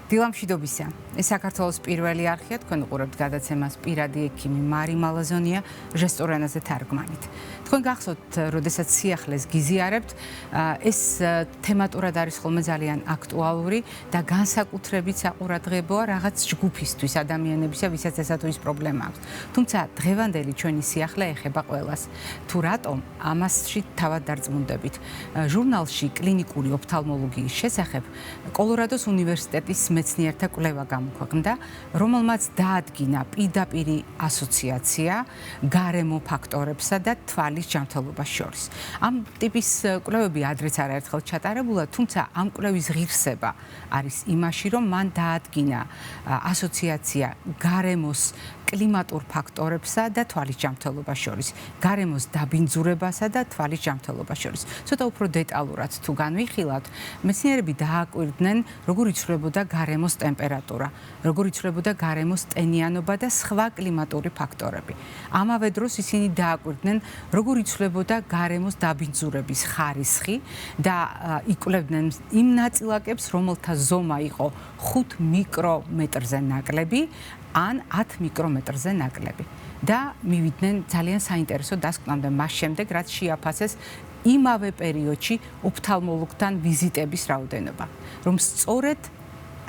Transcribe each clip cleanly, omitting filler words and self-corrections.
დილამშვიდობისა. ეს საქართველოს პირველი არხია, თქვენ უყურებთ გადაცემას პირადი ექიმი მარი მალაზონია ჟესტურ ენაზე თარგმანით. თქვენ გახსოვთ, როდესაც სიახლეს გიზიარებთ, ეს თემატურად არის ხოლმე ძალიან აქტუალური და განსაკუთრებით საყურადღებოა რაღაც ჯგუფისთვის, ადამიანებისა, ვისაც ესა თუ ის პრობლემა აქვს. თუმცა დღევანდელი ჩვენი სიახლე ეხება ყველას. თუ რატომ ამასში თავად დარწმუნდებით. ჟურნალში კლინიკური ოფთალმოლოგიის შესახებ კოლორადოს უნივერსიტეტის მეცნიერთა კვლევა გამოქვეყნდა, რომელმაც დაადგინა პირდაპირი ასოციაცია გარემო ფაქტორებსა და თვალის ჯანმრთელობას შორის. ამ ტიპის კვლევები ადრეც არაერთხელ ჩატარებულა, თუმცა ამ კვლევის ღირსება არის იმაში, რომ მან დაადგინა ასოციაცია გარემოს კლიმატურ ფაქტორებსა და თვალის ჯანმრთელობას შორის, გარემოს დაბინძურებასა და თვალის ჯანმრთელობას შორის. ცოტა უფრო დეტალურად თუ განვიხილავთ, მეცნიერები დააკვირდნენ, როგორ იცვლებოდა გარემოს ტემპერატურა, როგორ იცვლებოდა გარემოს ტენიანობა და სხვა კლიმატური ფაქტორები. ამავე დროს ისინი დააკვირდნენ, როგორ იცვლებოდა გარემოს დაბინძურების ხარისხი და იკვლევდნენ იმ ნაწილაკებს, რომელთა ზომა იყო 5 მიკრომეტრზე ნაკლები ან 10 მიკრომეტრზე ნაკლები და მივიდნენ ძალიან საინტერესო დასკვნამდე მას შემდეგ, რაც შეაფასეს იმავე პერიოდში ოფთალმოლოგთან ვიზიტების რაოდენობა, რომ სწორედ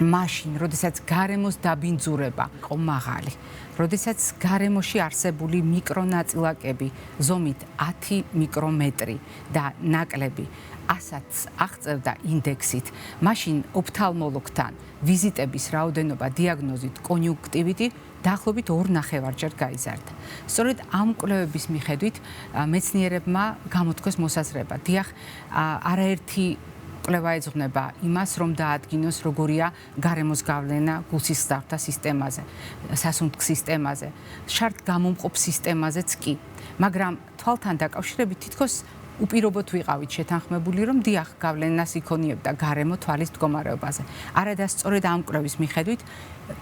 მაშინ, როდესაც გარემოს დაბინძურება იყო მაღალი, როდესაც გარემოში არსებული მიკრონაწილაკები ზომით 10 მიკრომეტრი და ნაკლები ასაც აღწევდა ინდექსით, მაშინ ოფთალმოლოგთან ვიზიტების რაოდენობა დიაგნოზით კონიუნქტივიტი დაახლოებით 2.5-ჯერ გაიზარდა. სწორედ ამ კვლევების მიხედვით მეცნიერებმა გამოთქვეს მოსაზრება. დიახ, არაერთი კვლევა ეძღვნება იმას, რომ დაადგინოს, როგორია გარემოს გავლენა გულსისხლძარღვთა სისტემაზე, სასუნთქ სისტემაზე, შარტგამომყოფ სისტემაზეც კი. მაგრამ თვალთან დაკავშირებით თითქოს უპირობოდ ვიყავით შეთანხმებული, რომ დიახ, გავლენას იქონიებდა გარემო თვალის მდგომარეობაზე. არადა სწორედ ამ კვლევის მიხედვით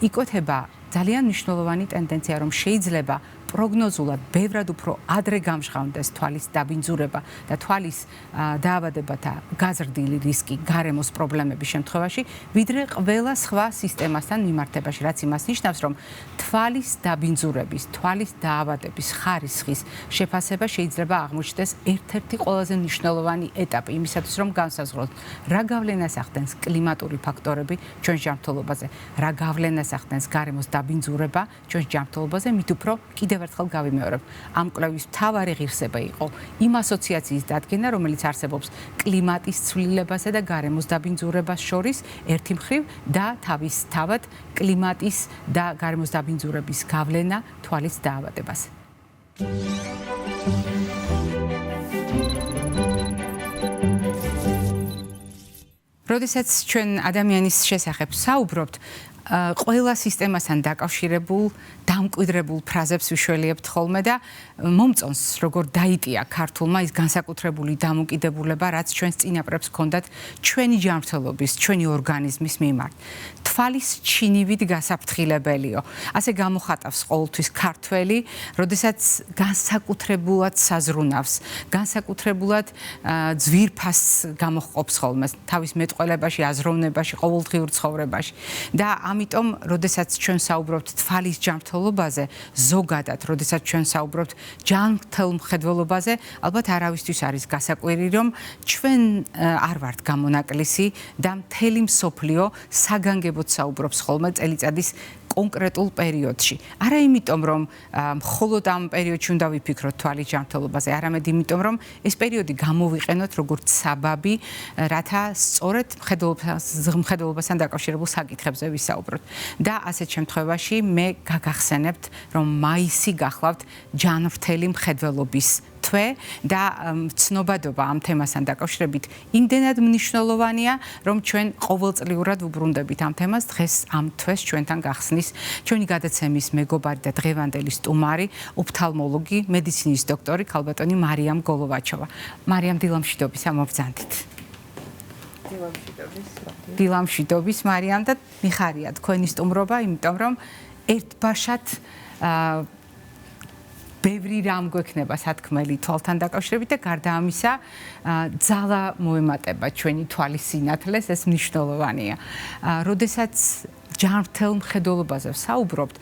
იკვეთება ძალიან მნიშვნელოვანი ტენდენცია, რომ შეიძლება პროგნოზულად ბევრად უფრო ადრე გამჟღავნდეს თვალის დაბინძურება და თვალის დაავადებათა გაზრდილი რისკი გარემოს პრობლემების შემთხვევაში, ვიდრე ყველა სხვა სისტემასთან მიმართებაში, რაც იმას ნიშნავს, რომ თვალის დაბინძურების, თვალის დაავადების ხარისხის შეფასება შეიძლება აღმოჩნდეს ერთ-ერთი ყველაზე მნიშვნელოვანი ეტაპი იმისათვის, რომ განსაზღვროთ, რა გავლენას ახდენს კლიმატური ფაქტორები ჩვენს ჯანმრთელობაზე, რა გავლენას ახდენს გარემოს დაბინძურება ჩვენს ჯანმრთელობაზე, მით უფრო კიდევ ერთხელ გავიმეორებ, ამ კვლევის მთავარი ღირსება იყო იმ ასოციაციის დადგენა, რომელიც არსებობს კლიმატის ცვლილებასა და გარემოს დაბინძურებას შორის ერთი მხრივ და თავისთავად კლიმატის და გარემოს დაბინძურების გავლენა თვალის დაავადებაზე. როდესაც ჩვენ ადამიანის შესახებ საუბრობთ, ყველა სისტემასთან დაკავშირებულ დამკვიდრებულ ფრაზებს ვიშველიებთ ხოლმე და მომწონს, როგორ დაიტია ქართულმა ის განსაკუთრებული დამოკიდებულება, რაც ჩვენს წინაპრებს ჰქონდათ ჩვენი ჯანმრთელობის, ჩვენი ორგანიზმის მიმართ. თვალის ჩინივით გასაფრთხილებელიო. ასე გამოხატავს ყოველთვის ქართველი, როდესაც განსაკუთრებულად საზრუნავს, განსაკუთრებულად ძვირფასს გამოჰყოფს ხოლმე თავის მეტყველებაში, აზროვნებაში, ყოველდღიურ ცხოვრებაში. და ამიტომ, როდესაც ჩვენ საუბრობთ თვალის ჯანმრთელობაზე, ზოგადად, როდესაც ჩვენ საუბრობთ ჯანმრთელ მხედველობაზე, ალბათ არავისთვის არის გასაკვირი, რომ ჩვენ არ ვართ გამონაკლისი და მთელი მსოფლიო საგანგებოდ საუბრობს ხოლმე წელიწადის კონკრეტულ პერიოდში. არა იმიტომ, რომ მხოლოდ ამ პერიოდში უნდა ვიფიქროთ თვალის ჯანმრთელობაზე, არამედ იმიტომ, რომ ეს პერიოდი გამოვიყენოთ როგორც საბაბი, რათა სწორედ მხედველობასთან დაკავშირებულ საკითხებზე ვისაუბროთ. და ასეთ შემთხვევაში მე გაგახსენებთ, რომ მაისი გახლავთ ჯანმრთელი მხედველობის თვე და ცნობადობა ამ თემასთან დაკავშირებით იმდენად მნიშვნელოვანია, რომ ჩვენ ყოველწლიურად ვუბრუნდებით ამ თემას. დღეს ამ თვეს ჩვენთან გახსნის ჩვენი გადაცემის მეგობარი და დღევანდელი სტუმარი, ოფთალმოლოგი, მედიცინის დოქტორი ქალბატონი მარიამ გოლოვაჩოვა. მარიამ, დილამშვიდობისა, მობრძანდით. დილამშვიდობის, მარიამ, და მიხარია თქვენი სტუმრობა, იმიტომ რომ ერთბაშად ბევრი რამ გვექნება სათქმელი თვალთან დაკავშირებით და გარდა ამისა ძალა მოემატება ჩვენი თვალის სინათლეს, ეს მნიშვნელოვანია. როდესაც ჯანმრთელ მხედველობაზე ვსაუბრობთ,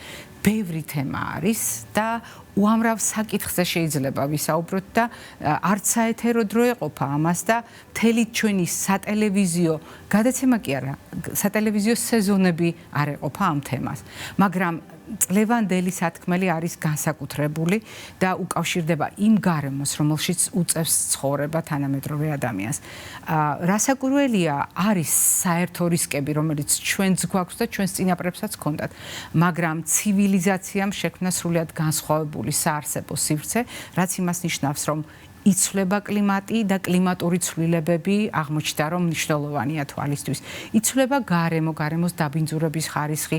ბევრი თემა არის და უამრავ საკითხზე შეიძლება ვისაუბროთ და არც საეთერო დრო ეყოფა ამას და მთელი ჩვენი სატელევიზიო გადაცემა კი არა, სატელევიზიო სეზონები არ ეყოფა ამ თემას, მაგრამ წლევანდელი სათქმელი არის განსაკუთრებული და უკავშირდება იმ გარემოს, რომელშიც უწევს ცხოვრება თანამედროვე ადამიანს. რასაკვირველია, არის საერთო რისკები, რომელიც ჩვენც გვაქვს და ჩვენს წინაპრებსაც ჰქონდათ, მაგრამ ცივილიზაციამ შექმნა სრულიად განსხვავებული საარსებო სივრცე, რაც იმას ნიშნავს, რომ იცვლება კლიმატი და კლიმატური ცვლილებები აღმოჩნდა, რომ მნიშვნელოვანია თვალისთვის. იცვლება გარემო, გარემოს დაბინძურების ხარისხი,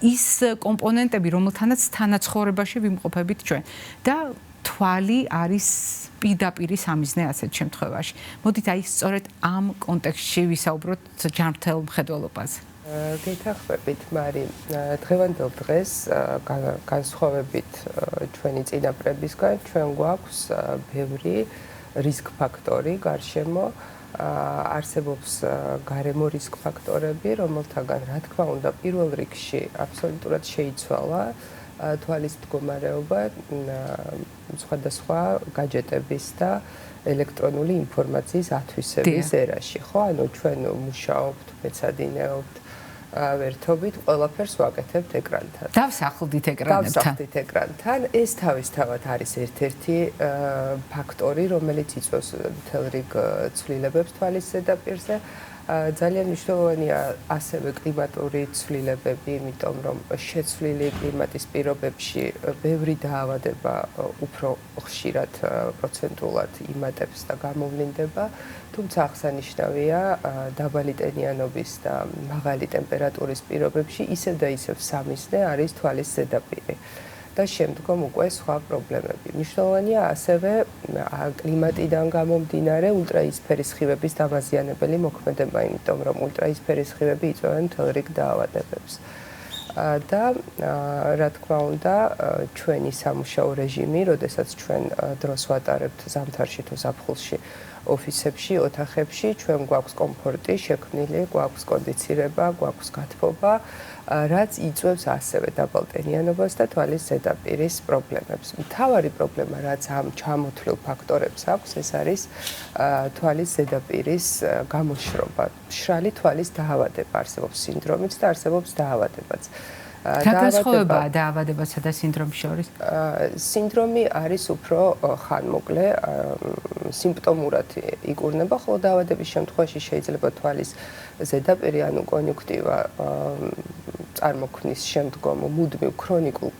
ის კომპონენტები, რომელთანაც თანაცხოვრებაში ვიმყოფებით ჩვენ. და თვალი არის პირდაპირი სამიზნე ასეთ შემთხვევაში. მოდით აი სწორედ ამ კონტექსტში ვისაუბროთ ჯანმრთელ მხედველობაზე. გეთახმებით, მარი, დღევანდელ დღეს განსხვავებით ჩვენი წინაპრებისგან, ჩვენ გვაქვს ბევრი რისკ ფაქტორი გარშემო, არსებობს გარემო რისკ ფაქტორები, რომელთაგან, რა თქმა უნდა, პირველ რიგში აბსოლუტურად შეიცვალა თვალის მდგომარეობა სხვადასხვა გაჯეტების და ელექტრონული ინფორმაციის ათვისების ერაში, ხო? ანუ ჩვენ მუშაობთ, მეცადინეობთ, ვერთობით, ყველაფერს ვაკეთებთ ეკრანთან. დავსახლდით ეკრანთან. ეს თავისთავად არის ერთ-ერთი ფაქტორი, რომელიც იწვევს მთელ რიგ ცვლილებებს თვალის ზედაპირზე. ძალიან მნიშვნელოვანია ასევე კლიმატური ცვლილებები, იმიტომ რომ შეცვლილი კლიმატის პირობებში ბევრი დაავადება უფრო ხშირად პროცენტულად იმატებს და გამოვლინდება. თუმცა აღსანიშნავია, დაბალი ტენიანობის და მაღალი ტემპერატურის პირობებში ისევ და ისევ სამიზნე არის თვალის ზედაპირი. და შემდგომ უკვე სხვა პრობლემები. მნიშვნელოვანია ასევე კლიმატიდან გამომდინარე ულტრაიისფერი სხივების დამაზიანებელი მოქმედება, იმიტომ რომ ულტრაიისფერი სხივები იწვევენ მთელ რიგ დაავადებებს. და რა თქმა უნდა, ჩვენი სამუშაო რეჟიმი, როდესაც ჩვენ დროს ვატარებთ ზამთარში თუ ზაფხულში ოფისებში, ოთახებში, ჩვენ გვაქვს კომფორტი შექმნილი, გვაქვს კონდიცირება, გვაქვს გათბობა, რაც იწვევს ასევე დაბალტენიანობას და თვალის ზედაპირის პრობლემებს. მთავარი პრობლემა, რაც ამ ჩამოთვლილ ფაქტორებს აქვს, ეს არის თვალის ზედაპირის გამოშრობა. მშრალი თვალის დაავადება არსებობს სინდრომიც და არსებობს დაავადებაც. რა განსხვავებაა დაავადებასა და სინდრომის შორის? სინდრომი არის უფრო ხანმოკლე, სიმპტომურად იკურნება, ხოლო დაავადების შემთხვევაში შეიძლება თვალის ზედაპირი, ანუ კონიუნქტივა წარმოქმნის შემდგომ მუდმივ ქრონიკულ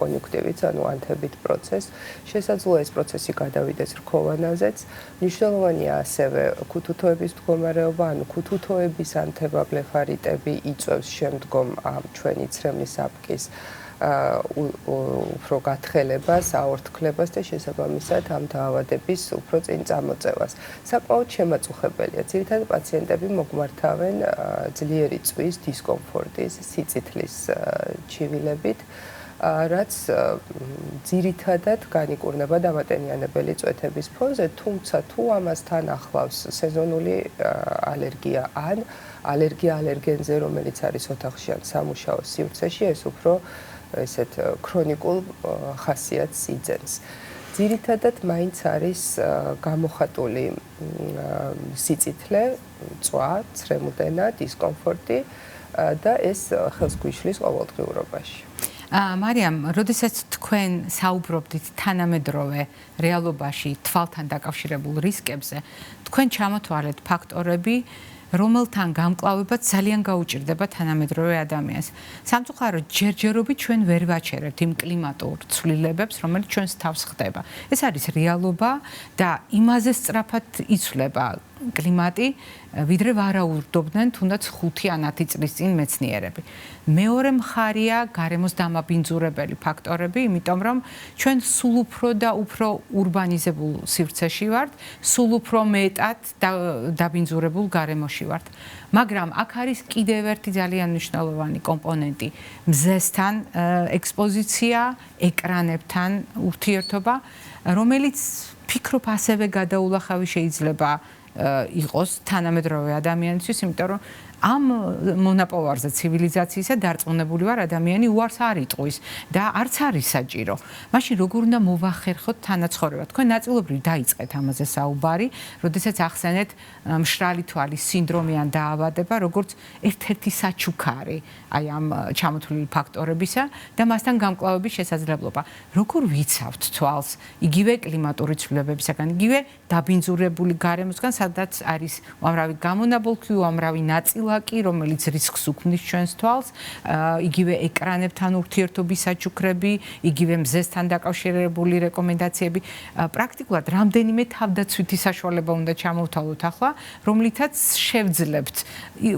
კონიუნქტივით, ანუ ანთებით პროცესს. შესაძლოა ეს პროცესი გადავიდეს რქოვანაზეც. მნიშვნელოვანია ასევე ქუთუთოების მდგომარეობა, ანუ ქუთუთოების ანთება, ბლეფარიტები იწვევს შემდგომ ჩვენი ცრემლის აპკის უფრო გათხელებას, აორთქლებას და შესაბამისად ამ დაავადების უფრო წინ წამოწევას. საკმაოდ შემაწუხებელია. ძირითადად პაციენტები მოგმართავენ ძლიერი წვის დისკომფორტის, სიწითლის ჩივილებით, რაც ძირითადად განიკურნება დამატენიანებელი წვეთების ფონზე, თუმცა თუ ამასთან ახლავს სეზონური ალერგია ან ალერგია ალერგენზე, რომელიც არის ოთახში ან სამუშაო სივრცეში, ეს უფრო ესეთ ქრონიკულ ხასიათს იძენს. ძირითადად მაინც არის გამოხატული სიწითლე, წვა, ცრემუდენა, დისკომფორტი და ეს ხელს გვიშლის ყოველდღიურობაში. მარიამ, როდესაც თქვენ საუბრობდით თანამედროვე რეალობაში თვალთან დაკავშირებულ რისკებზე, თქვენ ჩამოთვალეთ ფაქტორები, რომელთან გამკლავება ძალიან გაუჭირდება თანამედროვე ადამიანს. სამწუხაროდ, ჯერჯერობით ჩვენ ვერ ვაჩერებთ იმ კლიმატურ ცვლილებებს, რომელიც ჩვენს თავს ხდება. ეს არის რეალობა და იმაზე სწრაფად იცვლება კლიმატი, ვიდრე ვარაუდობდნენ თუნდაც 5 ან 10 წლის წინ მეცნიერები. მეორე მხარია გარემოს დამაბინძურებელი ფაქტორები, იმიტომ რომ ჩვენ სულ უფრო და უფრო ურბანიზებულ სივრცეში ვართ, სულ უფრო მეტად დაბინძურებულ გარემოში ვართ. მაგრამ აქ არის კიდევ ერთი ძალიან მნიშვნელოვანი კომპონენტი, მზესთან ექსპოზიცია, ეკრანებთან ურთიერთობა, რომელიც ფიქრობ ასევე გადაულახავი შეიძლება იყოს თანამედროვე ადამიანისთვის, იმიტომ რომ ამ მონაპოვარზე ცივილიზაციისა დარწმუნებული ვარ ადამიანი უარს არ იტყვის და არც არის საჭირო. მაშინ როგორ უნდა მოვახერხოთ თანაცხოვრება? თქვენ ნაწილობრივ დაიწყეთ ამაზე საუბარი, როდესაც ახსენეთ მშრალი თვალის სინდრომი ან დაავადება, როგორც ერთ-ერთი საჩუქარი აი ამ ჩამოთვლილი ფაქტორებისა და მასთან გამკლავების შესაძლებლობა. როგორ ვიცავთ თვალს იგივე კლიმატური ცვლილებებისაგან, იგივე დაბინძურებული გარემოსგან, სადაც არის უამრავი გამონაბოლქვი, უამრავი ნაწილაკი, რომელიც რისკს უქმნის ჩვენს თვალს, იგივე ეკრანებთან ურთიერთობის საჩუქრები, იგივე მზესთან დაკავშირებული რეკომენდაციები. პრაქტიკულად რამდენიმე თავდაცვითი საშუალება უნდა ჩამოვთვალოთ ახლა, რომლითაც შევძლებთ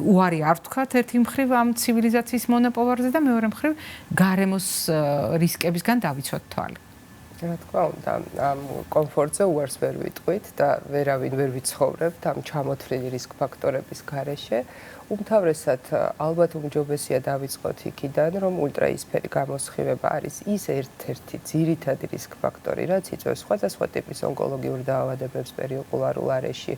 უარი არ ვთქვათ ერთი მხრივ ამ ცივილიზაციის მონაპოვარზე და მეორე მხრივ გარემოს რისკებისგან დავიცვათ თვალი. რა თქმა უნდა, ამ კომფორტზე უარს ვერ ვიტყვით და ვერავინ ვერ ვიცხოვრებთ ამ ჩამოთვლილი რისკ ფაქტორების გარეშე. უმთავრესად ალბათ უმჯობესია დავიწყოთ იქიდან, რომ ულტრაისფერი გამოსხივება არის ის ერთ-ერთი ძირითადი რისკ ფაქტორი, რაც იწვევს სხვადასხვა ტიპის ონკოლოგიურ დაავადებებს პერიოკულარულ არეში,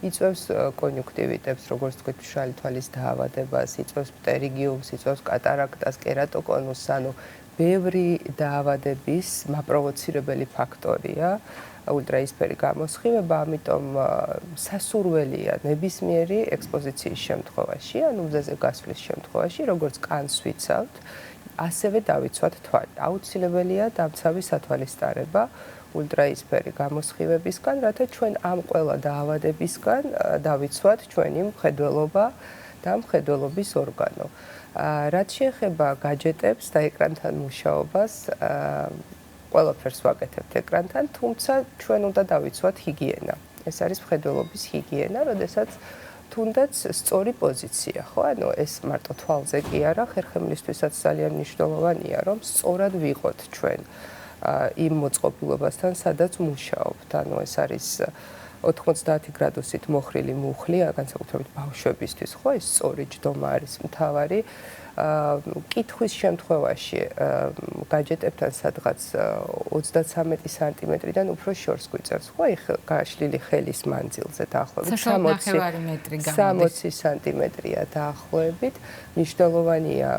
იწვევს კონjunktивიტებს, როგორც თქვით, მშრალი თვალის დაავადებას, იწვევს პტერიგიუმს, იწვევს კატარაქტას, კერატოკონუსს, ანუ ბევრი დაავადების მაპროვოცირებელი ფაქტორია ულტრაისფერი გამოსხივება, ამიტომ სასურველია ნებისმიერი ექსპოზიციის შემთხვევაში, ანუ მზეზე გასვლის შემთხვევაში, როგორც კანს ვიცავთ, ასევე დავიცვათ თვალი. აუცილებელია დამცავი სათვალისწარება ულტრაისფერი გამოსხივებისგან, რათა ჩვენ ამ ყველა დაავადებისგან დავიცვათ ჩვენი მხედველობა და მხედველობის ორგანო. რაც შეეხება გაჯეტებს და ეკრანთან მუშაობას, ყველაფერს ვაკეთებთ ეკრანთან, თუმცა ჩვენ უნდა დავიცვათ ჰიგიენა. ეს არის მხედველობის ჰიგიენა, როდესაც თუნდაც სწორი პოზიცია, ხო? ანუ ეს მარტო თვალზე კი არა, ხერხემლისთვისაც ძალიან მნიშვნელოვანია, რომ სწორად ვიყოთ ჩვენ იმ მოწყობილობასთან, სადაც მუშაობთ. ანუ ეს არის 90 გრადუსით მოხრილი მუხლი, განსაკუთრებით ბავშვებისთვის, ხო, ეს სწორი ჯდომა არის მთავარი. კითხვის შემთხვევაში გაჯეტებთან სადღაც 30 სანტიმეტრიდან უფრო შორს გვიწევს, ხო, გაშლილი ხელის მანძილზე დაახლოებით 60 სანტიმეტრია დაახლოებით. მნიშვნელოვანია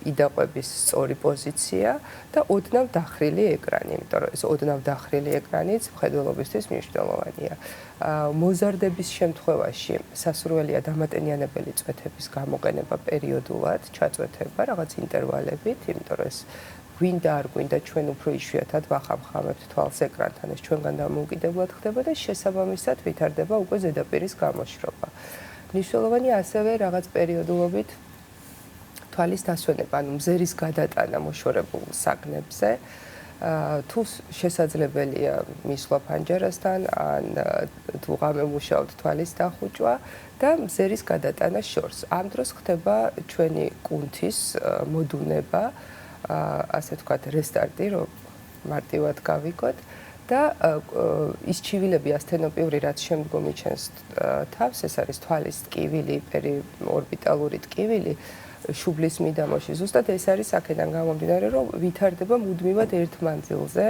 იდაყვების სწორი პოზიცია და ოდნავ დახრილი ეკრანი, იმიტომ რომ ეს ოდნავ დახრილი ეკრანიც მხედველობისთვის მნიშვნელოვანია. მოზარდების შემთხვევაში სასურველია დამატენიანებელი წვეთების გამოყენება პერიოდულად, ჩაწვეთება რაღაც ინტერვალებით, იმიტომ რომ ეს გვინდა არ გვინდა ჩვენ უფრო იშვიათად ვახამხამებთ თვალს ეკრანთან, ეს ჩვენგან დამოუკიდებლად ხდება და შესაბამისად ვითარდება უკვე ზედაპირის გამოშრობა. მნიშვნელოვანია ასევე რაღაც პერიოდულობით თვალის დასვენება, ანუ მზერის გადატანა მოშორებულ საგნებზე. თუ შესაძლებელია მისვლა ფანჯარასთან ან თუ ღამე მუშაობთ თვალის დახუჭვა და მზერის გადატანა შორს. ამ დროს ხდება ჩვენი კუნთის მოდუნება, ასე ვთქვათ, რესტარტი, რომ მარტივად გავიგოთ და ის ჩივილები ასთენოპიური, რაც შემდგომ იჩენს თავს, ეს არის თვალის ტკივილი, პერიორბიტალური ტკივილი, შუბლის მიდამოში. ზუსტად ეს არის აქედან გამომდინარე, რომ ვითარდება მუდმივად ერთ მანძილზე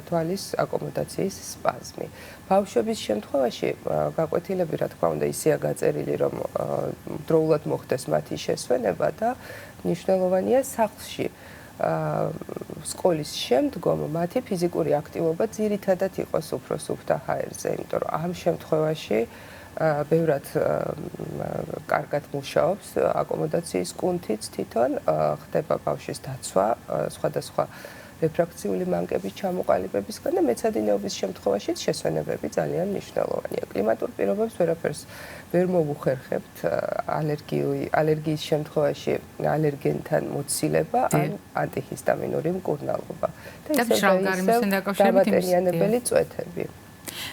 თვალის აკომოდაციის სპაზმი. ბავშვების შემთხვევაში გაკვეთილები, რა თქმა უნდა, ისეა გაწერილი, რომ დროულად მოხდეს მათი შესვენება და მნიშვნელოვანია სახლში სკოლის შემდგომ მათი ფიზიკური აქტივობა ძირითადად იყოს უფრო სუფთა ჰაერზე, იმიტომ რომ ამ შემთხვევაში ბევრად კარგად მუშაობს აკომოდაციის კუნთიც თვითონ, ხდება ბავშვის დაცვა სხვადასხვა რეფრაქციული მანკების ჩამოყალიბებისგან და მეცადინეობის შემთხვევაშიც შესვენებები ძალიან მნიშვნელოვანია. კლიმატურ პირობებს ვერაფერს ვერ მოვუხერხებთ, ალერგიის შემთხვევაში ალერგენთან მოცილება ან ანტიჰისტამინური მკურნალობა და ისე დამატენიანებელი წვეთები.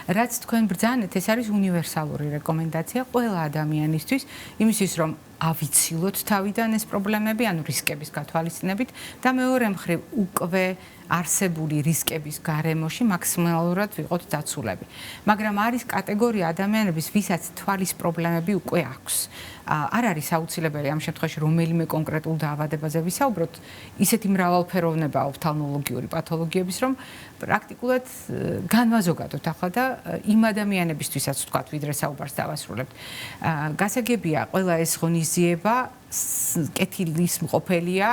რაც თქვენ ბრძანეთ, ეს არის უნივერსალური რეკომენდაცია ყველა ადამიანისთვის, იმისთვის რომ ავიცილოთ თავიდან ეს პრობლემები, ანუ რისკების გათვალისწინებით და მეორე მხრივ უკვე არსებული რისკების გარემოში მაქსიმალურად ვიყოთ დაცულები. მაგრამ არის კატეგორია ადამიანების, ვისაც თვალის პრობლემები უკვე აქვს. არ არის აუცილებელი ამ შემთხვევაში რომელიმე კონკრეტულ დაავადებაზე ვისაუბროთ, ისეთი მრავალფეროვნება ოფთალმოლოგიური პათოლოგიების, რომ პრაქტიკულად განვაზოგადოთ ახლა და იმ ადამიანებისთვისაც ვთქვათ, ვიდრე საუბარს დავასრულებთ. გასაგებია, ყველა ეს ღონისძიება კეთილის მყოფელია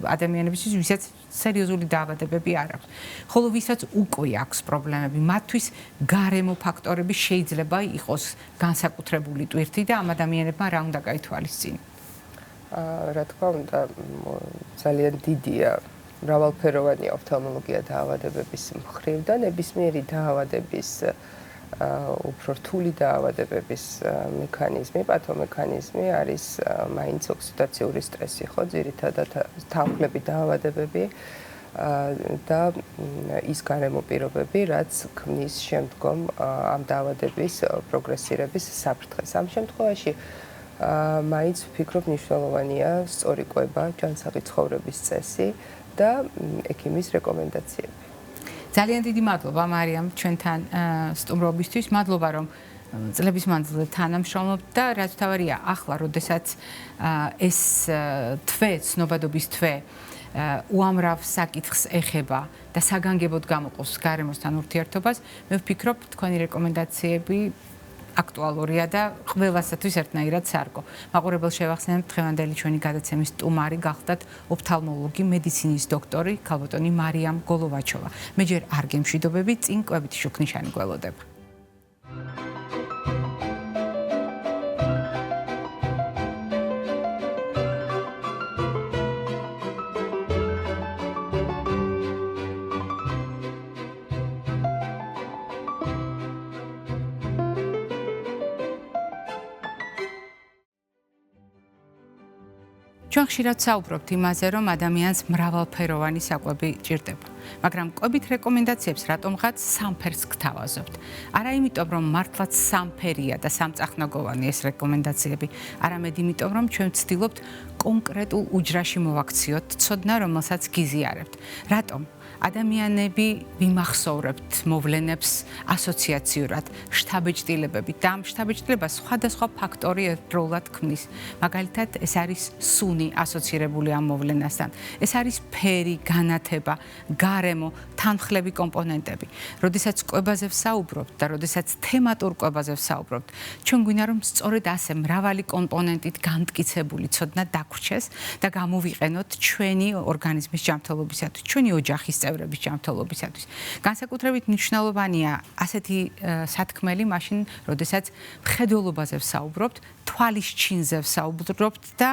ადამიანებისთვის, ვისაც სერიოზული დაავადებები არ აქვს. ხოლო ვისაც უკვე აქვს პრობლემები, მათთვის გარემო ფაქტორები შეიძლება იყოს განსაკუთრებული ტვირთი და ამ ადამიანებმა რა უნდა გაითვალისწინონ? რა თქმა უნდა, ძალიან დიდია მრავალფეროვანი ოფთალმოლოგია დაავადებების მხრივ და ნებისმიერი დაავადების უფრო რთული დაავადებების მექანიზმი, პათომექანიზმი არის მაინც ოქსიდაციური სტრესი, ხო, ძირითადად თანხლები დაავადებები და ის გარემო პირობები, რაც ქმნის შემდგომ ამ დაავადების პროგრესირების საფრთხეს. ამ შემთხვევაში მაინც ვფიქრობ მნიშვნელოვანია სწორი კვება, ჯანსაღი ცხოვრების წესი და ექიმის რეკომენდაციები. ძალიან დიდი მადლობა მარიამ ჩვენთან სტუმრობისთვის. მადლობა რომ წლების მანძილზე თანამშრომლობთ და რაც თავარია ახლა, როდესაც ეს თვე, ცნობადობის თვე უამრავ საკითხს ეხება და საგანგებოდ გამოყოს გარემოსთან ურთიერთობას, მე ვფიქრობ თქვენი რეკომენდაციები აქტუალურია და ყველასათვის ერთნაირად სარგო. მაყურებელს შევახსენებთ, დღევანდელი ჩვენი გადაცემის სტუმარი გახლდათ ოფთალმოლოგი, მედიცინის დოქტორი, ქალბატონი მარიამ გოლოვაჩოვა. მე ჯერ არ გემშვიდობები, წინ კვებითი შუქნიშანი გველოდება. ჩვენ ხშირად საუბრობთ იმაზე, რომ ადამიანს მრავალფეროვანი საკვები ჭირდება. მაგრამ კვებით რეკომენდაციებს რატომღაც სამფერს გთავაზობთ? არა იმიტომ, რომ მართლაც სამფერია და სამწახნაგოვანი ეს რეკომენდაციები, არამედ იმიტომ, რომ ჩვენ ვცდილობთ კონკრეტულ უჯრაში მოვაქციოთ ცოდნა, რომელსაც გიზიარებთ. რატომ? ადამიანები ვიმახსოვრებთ მოვლენებს ასოციაციურად, შთაბეჭდილებებით და ამ შთაბეჭდილებას სხვადასხვა ფაქტორი ერთდროულად ქმნის. მაგალითად, ეს არის სუნი ასოცირებული ამ მოვლენასთან. ეს არის ფერი, განათება, გარემო, თანხლები კომპონენტები. როდესაც კვებაზე ვსაუბრობთ და როდესაც თემატურ კვებაზე ვსაუბრობთ, ჩვენ გვინდა რომ სწორედ ასე მრავალი კომპონენტით განმტკიცებული ცოდნა დაგვრჩეს და გამოვიყენოთ ჩვენი ორგანიზმის ჯანმრთელობისათვის, ჩვენი ოჯახის წევრების ჯანმრთელობისათვის. განსაკუთრებით მნიშვნელოვანია ასეთი სათქმელი მაშინ, როდესაც მხედველობაზე ვსაუბრობთ, თვალის ჩინზე ვსაუბრობთ და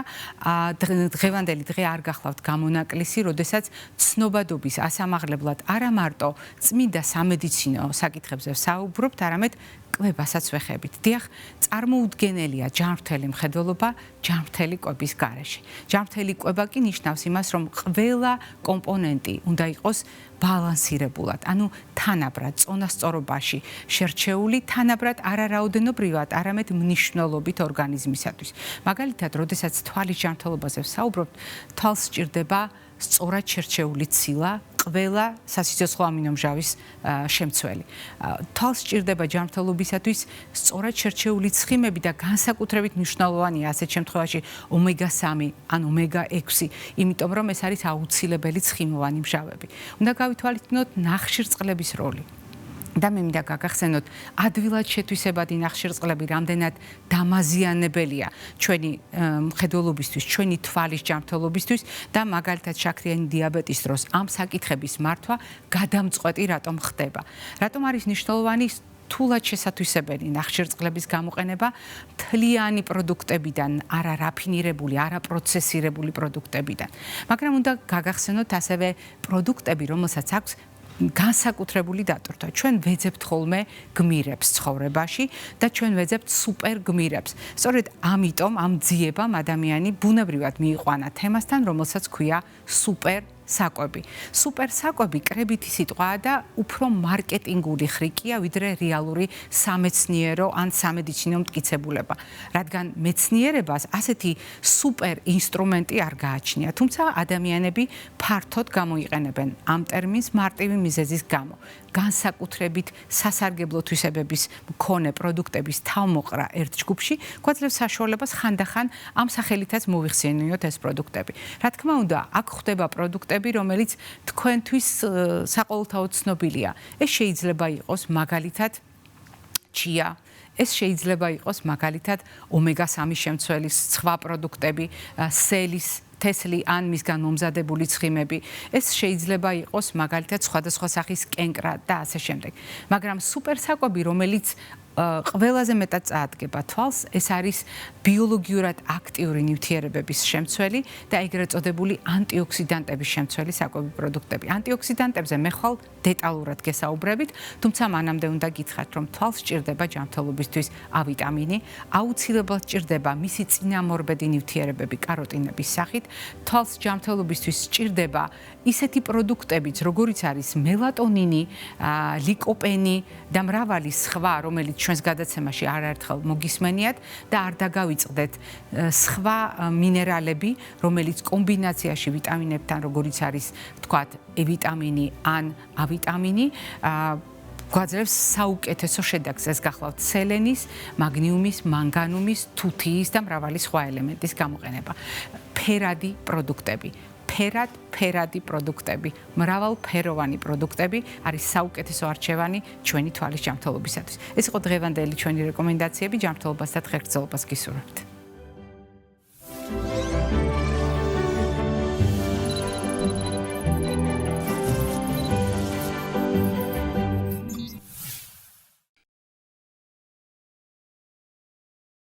დღევანდელი დღე არ გახლავთ გამონაკლისი, როდესაც ცნობადობის ასამაღლებლად არა მარტო წმინდა სამედიცინო საკითხებზე ვსაუბრობთ, არამედ კვებასაც ვეხებით. დიახ, წარმოუდგენელია ჯანმრთელი მხედველობა ჯანმრთელი კვების გარეშე. ჯანმრთელი კვება კი ნიშნავს იმას, რომ ყველა კომპონენტი უნდა იყოს ბალანსირებულად, ანუ თანაბრად, წონასწორობაში შერჩეული, თანაბრად არარაოდენობრივად, არამედ მნიშვნელობით ორგანიზმისათვის. მაგალითად, როდესაც თვალის ჯანმრთელობაზე ვსაუბრობთ, თვალს სჭირდება სწორად შერჩეული ცილა, ყველა სასიცოცხლო ამინომჟავის შემცველი. თვალს სჭირდება ჯანმრთელობისათვის სწორად შერჩეული ცხიმები და განსაკუთრებით მნიშვნელოვანია ასეთ შემთხვევაში ომეგა-3 ან ომეგა-6, იმიტომ რომ ეს არის აუცილებელი ცხიმოვანი მჟავები. უნდა გავითვალისწინოთ ნახშირწყლების როლი. და მე მინდა გაგახსენოთ, ადვილად შეთვისებადი ნახშირწყლები რამდენად დამაზიანებელია ჩვენი მხედველობისთვის, ჩვენი თვალის ჯანმრთელობისთვის და მაგალითად შაქრიანი დიაბეტის დროს ამ საკითხების მართვა გადამწყვეტი რატომ ხდება. რატომ არის მნიშვნელოვანი თულად შესათვისებელი ნახშირწყლების გამოყენება მთლიანი პროდუქტებიდან, არა რაფინირებული, არა პროცესირებული პროდუქტებიდან. მაგრამ უნდა გაგახსენოთ ასევე პროდუქტები, რომელსაც აქვს განსაკუთრებული დატვირთვა. ჩვენ ვეძებთ ხოლმე გმირებს ცხოვრებაში და ჩვენ ვეძებთ სუპერ გმირებს. სწორედ ამიტომ ამ ძიებამ ადამიანი ბუნებრივად მიიყვანა თემასთან, რომელსაც ქვია სუპერ საკვები. სუპერ საკვები კრებითი სიტყვაა და უფრო მარკეტინგული ხრიკია, ვიდრე რეალური სამეცნიერო ან სამედიცინო მტკიცებულება. რადგან მეცნიერებას ასეთი სუპერ ინსტრუმენტი არ გააჩნია, თუმცა ადამიანები ფართოდ გამოიყენებენ ამ ტერმინს მარტივი მიზეზის გამო. განსაკუთრებით სასარგებლო თვისებების მქონე პროდუქტების თავმოყრა ერთ ჯგუფში გვაძლევს საშუალებას ხანდახან ამ სახელითაც მოვიხსენიოთ ეს პროდუქტები. რა თქმა უნდა, აქ ხდება პროდუქტები, რომელიც თქვენთვის საყოველთაოდ ცნობილია. ეს შეიძლება იყოს მაგალითად ჩია, ეს შეიძლება იყოს მაგალითად ომეგა-3 შემცველის სხვა პროდუქტები, სელის თესლი ან მისგან მომზადებული ცხიმები. ეს შეიძლება იყოს მაგალითად სხვადასხვა სახის კენკრა და ასე შემდეგ. მაგრამ სუპერსაკვები, რომელიც ყველაზე მეტად წაადგება თვალს, ეს არის ბიოლოგიურად აქტიური ნივთიერებების შემცველი და ეგრეთ წოდებული ანტიოქსიდანტების შემცველი საკვები პროდუქტები. ანტიოქსიდანტებზე მე ხვალ დეტალურად გესაუბრებით, თუმცა მანამდე უნდა გითხრათ, რომ თვალს სჭირდება ჯანმრთელობისთვის A ვიტამინი, აუცილებლად სჭირდება მისი წინამორბედი ნივთიერებები კაროტინების სახით, თვალს ჯანმრთელობისთვის სჭირდება ისეთი პროდუქტებიც, როგორიც არის მელატონინი, ლიკოპენი და მრავალი სხვა, რომელიც ჩვენს გადაცემაში არაერთხელ მოგისმენიათ და არ დაგავიწყდეთ სხვა მინერალები, რომელიც კომბინაციაში ვიტამინებთან, როგორიც არის, ვთქვათ, E ვიტამინი ან A ვიტამინი, გვაძლევს საუკეთესო შედაგს. ეს გახლავთ სელენის, მაგნიუმის, მანგანუმის, თუთიის და მრავალი სხვა ელემენტის გამოყენება. ფერადი პროდუქტები. ფერადი პროდუქტები, მრავალფეროვანი პროდუქტები არის საუკეთესო არჩევანი ჩვენი თვალის ჯანმრთელობისათვის. ეს იყო დღევანდელი ჩვენი რეკომენდაციები, ჯანმრთელობას და ხერხემლობას გისურვებთ.